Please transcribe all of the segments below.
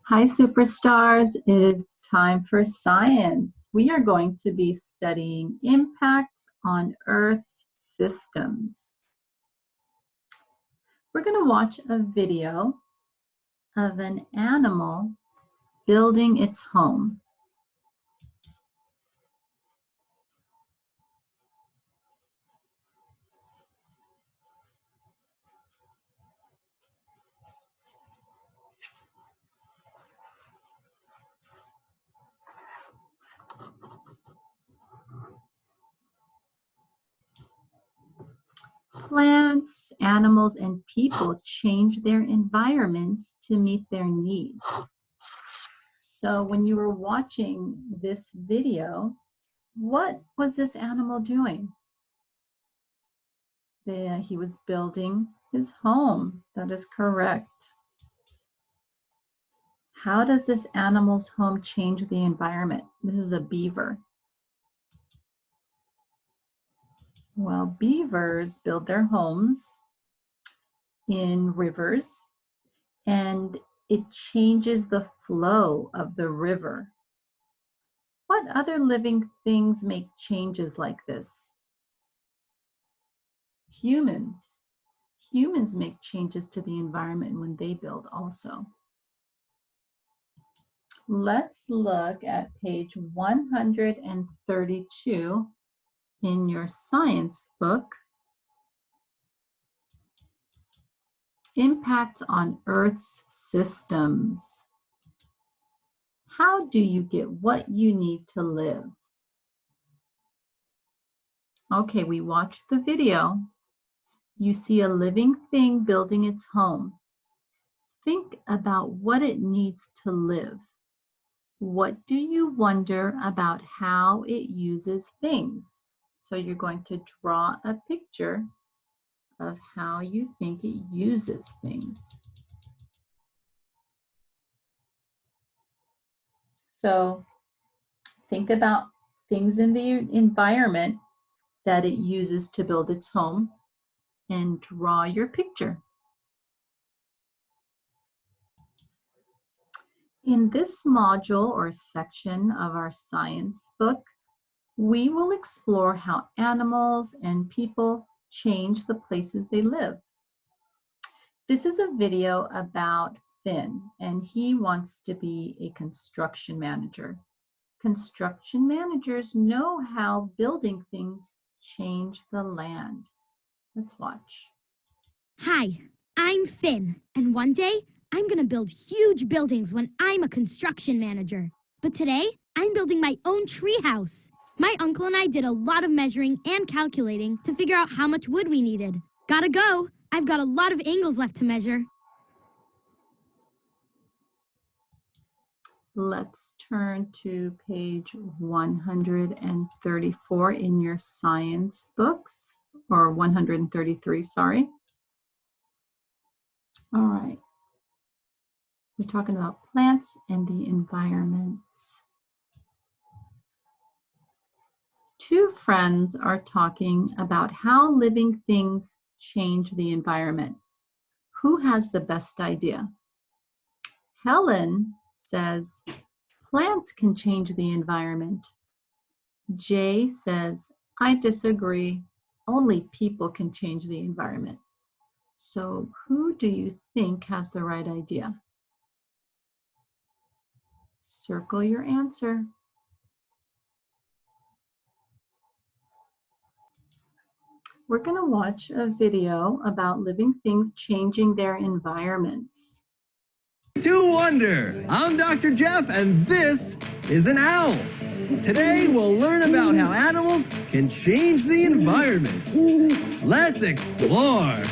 Hi, superstars. It is time for science. We are going to be studying impacts on Earth's systems. We're going to watch a video of an animal building its home. Plants, animals, and people change their environments to meet their needs. So when you were watching this video, what was this animal doing? He was building his home. That is correct. How does this animal's home change the environment? This is a beaver. Well, beavers build their homes in rivers, and it changes the flow of the river. What other living things make changes like this? Humans. Humans make changes to the environment when they build also. Let's look at page 132 in your science book. Impact on Earth's systems. How do you get what you need to live? Okay, we watched the video. You see a living thing building its home. Think about what it needs to live. What do you wonder about how it uses things? So you're going to draw a picture of how you think it uses things. So think about things in the environment that it uses to build its home and draw your picture. In this module or section of our science book, we will explore how animals and people change the places they live. This is a video about Finn, and he wants to be a construction manager. Construction managers know how building things change the land. Let's watch. Hi, I'm Finn, and one day I'm going to build huge buildings when I'm a construction manager. But today, I'm building my own treehouse. My uncle and I did a lot of measuring and calculating to figure out how much wood we needed. Gotta go. I've got a lot of angles left to measure. Let's turn to page 134 in your science books, or 133, sorry. All right. We're talking about plants and the environment. Two friends are talking about how living things change the environment. Who has the best idea? Helen says plants can change the environment. Jay says, I disagree. Only people can change the environment. So who do you think has the right idea? Circle your answer. We're going to watch a video about living things changing their environments. To Wonder! I'm Dr. Jeff, and this is an owl. Today, we'll learn about how animals can change the environment. Let's explore!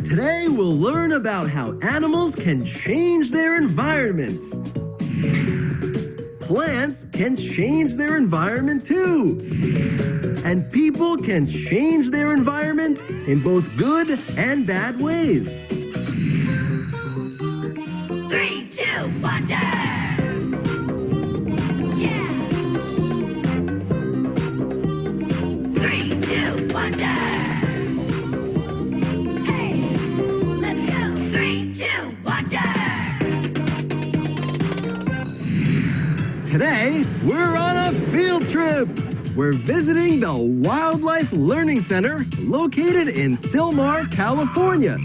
Today, we'll learn about how animals can change their environment. Plants can change their environment too. And people can change their environment in both good and bad ways. 3, 2, Wonder! Yeah! 3, 2, Wonder! Hey! Let's go! 3, 2, Wonder! Today, we're on a field trip. We're visiting the Wildlife Learning Center located in Sylmar, California.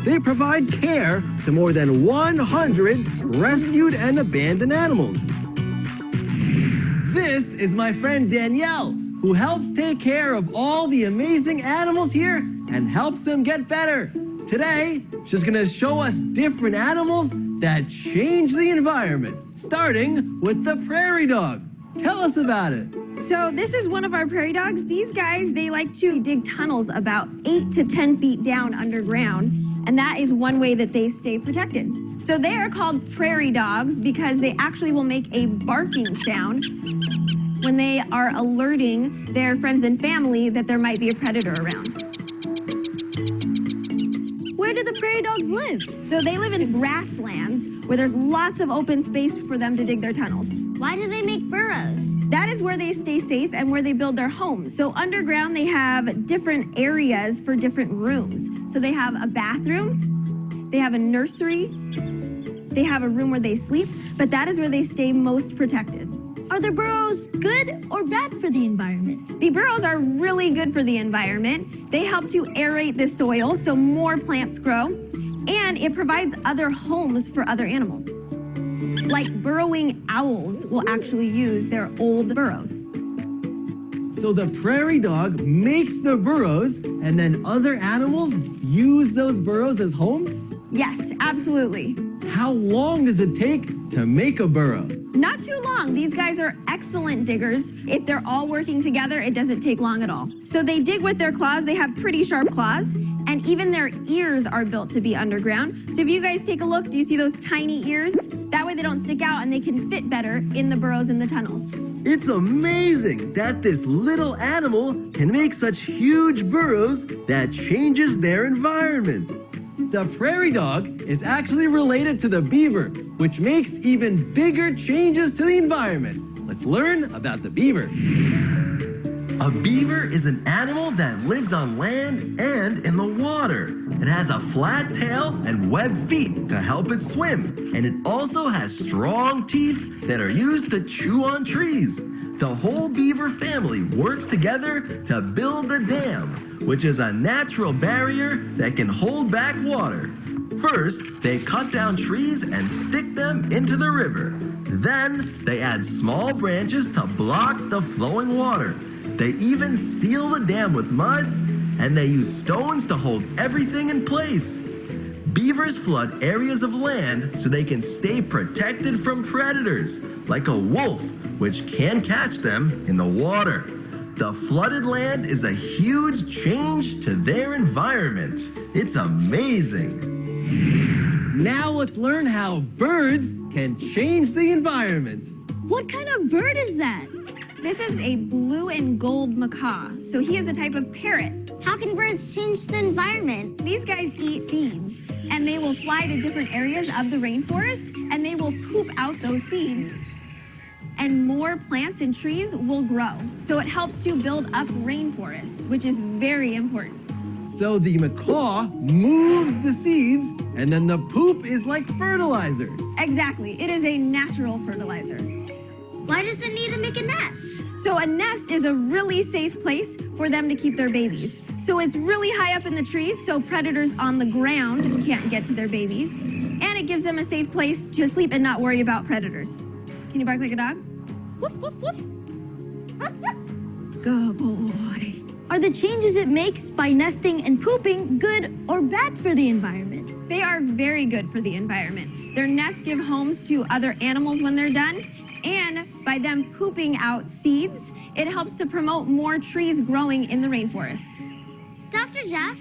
They provide care to more than 100 rescued and abandoned animals. This is my friend Danielle, who helps take care of all the amazing animals here and helps them get better. Today, she's gonna show us different animals that change the environment, starting with the prairie dog. Tell us about it. So this is one of our prairie dogs. These guys, they like to dig tunnels about 8 to 10 feet down underground, and that is one way that they stay protected. So they are called prairie dogs because they actually will make a barking sound when they are alerting their friends and family that there might be a predator around. Where do the prairie dogs live? So they live in grasslands where there's lots of open space for them to dig their tunnels. Why do they make burrows? That is where they stay safe and where they build their homes. So underground, they have different areas for different rooms. So they have a bathroom, they have a nursery, they have a room where they sleep, but that is where they stay most protected. Are the burrows good or bad for the environment? The burrows are really good for the environment. They help to aerate the soil so more plants grow, and it provides other homes for other animals. Like burrowing owls will actually use their old burrows. So the prairie dog makes the burrows, and then other animals use those burrows as homes? Yes, absolutely. How long does it take to make a burrow? Not too long. These guys are excellent diggers. If they're all working together, it doesn't take long at all. So they dig with their claws. They have pretty sharp claws, and even their ears are built to be underground. So if you guys take a look, do you see those tiny ears? That way they don't stick out and they can fit better in the burrows and the tunnels. It's amazing that this little animal can make such huge burrows that changes their environment. The prairie dog is actually related to the beaver, which makes even bigger changes to the environment. Let's learn about the beaver. A beaver is an animal that lives on land and in the water. It has a flat tail and webbed feet to help it swim. And it also has strong teeth that are used to chew on trees. The whole beaver family works together to build the dam, which is a natural barrier that can hold back water. First, they cut down trees and stick them into the river. Then, they add small branches to block the flowing water. They even seal the dam with mud, and they use stones to hold everything in place. Beavers flood areas of land so they can stay protected from predators, like a wolf, which can catch them in the water. The flooded land is a huge change to their environment. It's amazing. Now let's learn how birds can change the environment. What kind of bird is that? This is a blue and gold macaw. So he is a type of parrot. How can birds change the environment? These guys eat seeds, and they will fly to different areas of the rainforest, and they will poop out those seeds, and more plants and trees will grow. So it helps to build up rainforests, which is very important. So the macaw moves the seeds, and then the poop is like fertilizer. Exactly. It is a natural fertilizer. Why does it need to make a nest? So a nest is a really safe place for them to keep their babies. So it's really high up in the trees, so predators on the ground can't get to their babies. And it gives them a safe place to sleep and not worry about predators. Can you bark like a dog? Woof, woof, woof. Good boy. Are the changes it makes by nesting and pooping good or bad for the environment? They are very good for the environment. Their nests give homes to other animals when they're done, and by them pooping out seeds, it helps to promote more trees growing in the rainforests. Dr. Jeff,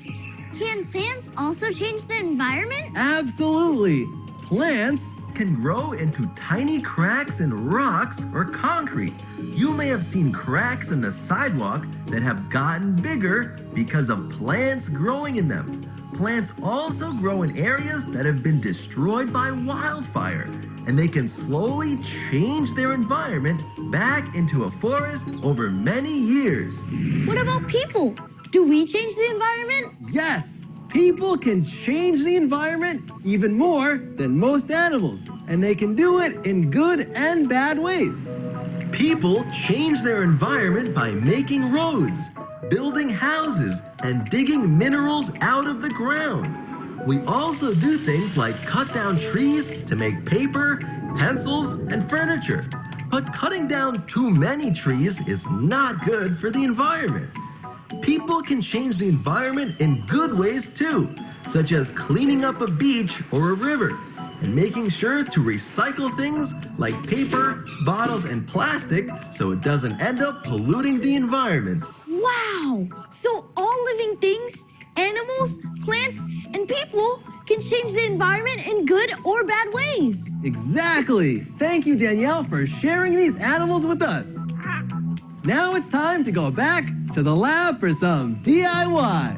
can plants also change the environment? Absolutely. Plants can grow into tiny cracks in rocks or concrete. You may have seen cracks in the sidewalk that have gotten bigger because of plants growing in them. Plants also grow in areas that have been destroyed by wildfire, and they can slowly change their environment back into a forest over many years. What about people? Do we change the environment? Yes, People can change the environment even more than most animals, and they can do it in good and bad ways. People change their environment by making roads, building houses, and digging minerals out of the ground. We also do things like cut down trees to make paper, pencils, and furniture. But cutting down too many trees is not good for the environment. People can change the environment in good ways too, such as cleaning up a beach or a river, and making sure to recycle things like paper, bottles, and plastic so it doesn't end up polluting the environment. Wow! So all living things, animals, plants, and people can change the environment in good or bad ways. Exactly! Thank you, Danielle, for sharing these animals with us. Now it's time to go back to the lab for some DIY.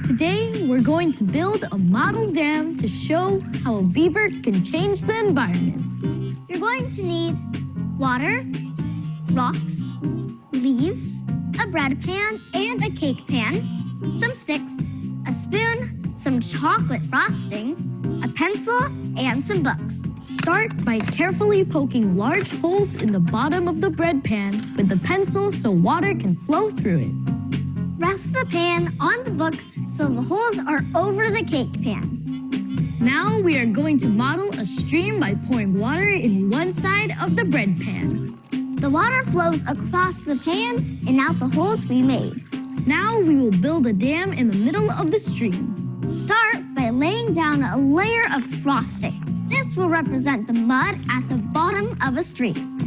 Today, we're going to build a model dam to show how a beaver can change the environment. You're going to need water, rocks, leaves, a bread pan and a cake pan, some sticks, a spoon, some chocolate frosting, a pencil, and some books. Start by carefully poking large holes in the bottom of the bread pan with the pencil so water can flow through it. Rest the pan on the books so the holes are over the cake pan. Now we are going to model a stream by pouring water in one side of the bread pan. The water flows across the pan and out the holes we made. Now we will build a dam in the middle of the stream. Start by laying down a layer of frosting. This will represent the mud at the bottom of a stream.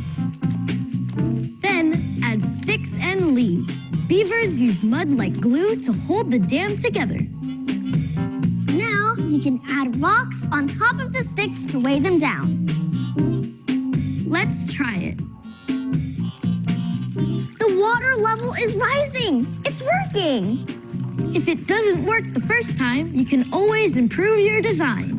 Then add sticks and leaves. Beavers use mud like glue to hold the dam together. Now you can add rocks on top of the sticks to weigh them down. Let's try it. The water level is rising. It's working. If it doesn't work the first time, you can always improve your design.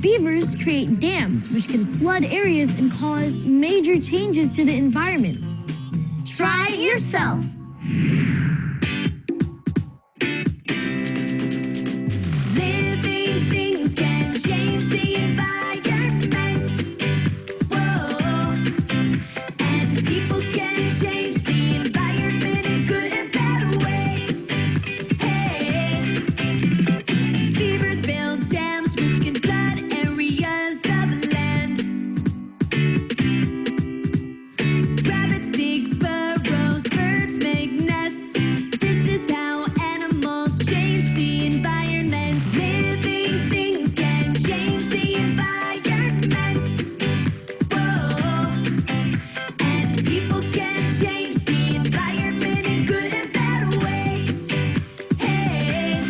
Beavers create dams which can flood areas and cause major changes to the environment. Try it yourself. Living things can change the environment. Whoa. And people can change the environment in good and bad ways. Hey. Beavers build dams which can flood areas of land. Rabbits dig burrows, birds make nests. This is how animals change the environment. Living things can change the environment. Whoa. And people can change the environment in good and bad ways. Hey.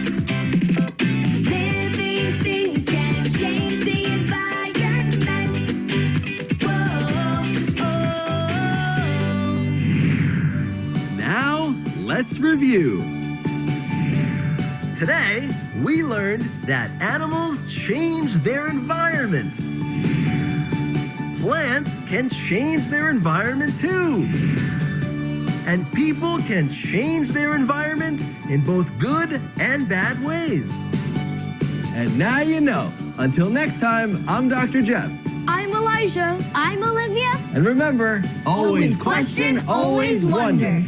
Living things can change the environment. Whoa. Now, let's review. Today, we learned that animals change their environment. Plants can change their environment too. And people can change their environment in both good and bad ways. And now you know. Until next time, I'm Dr. Jeff. I'm Elijah. I'm Olivia. And remember, always question, always wonder.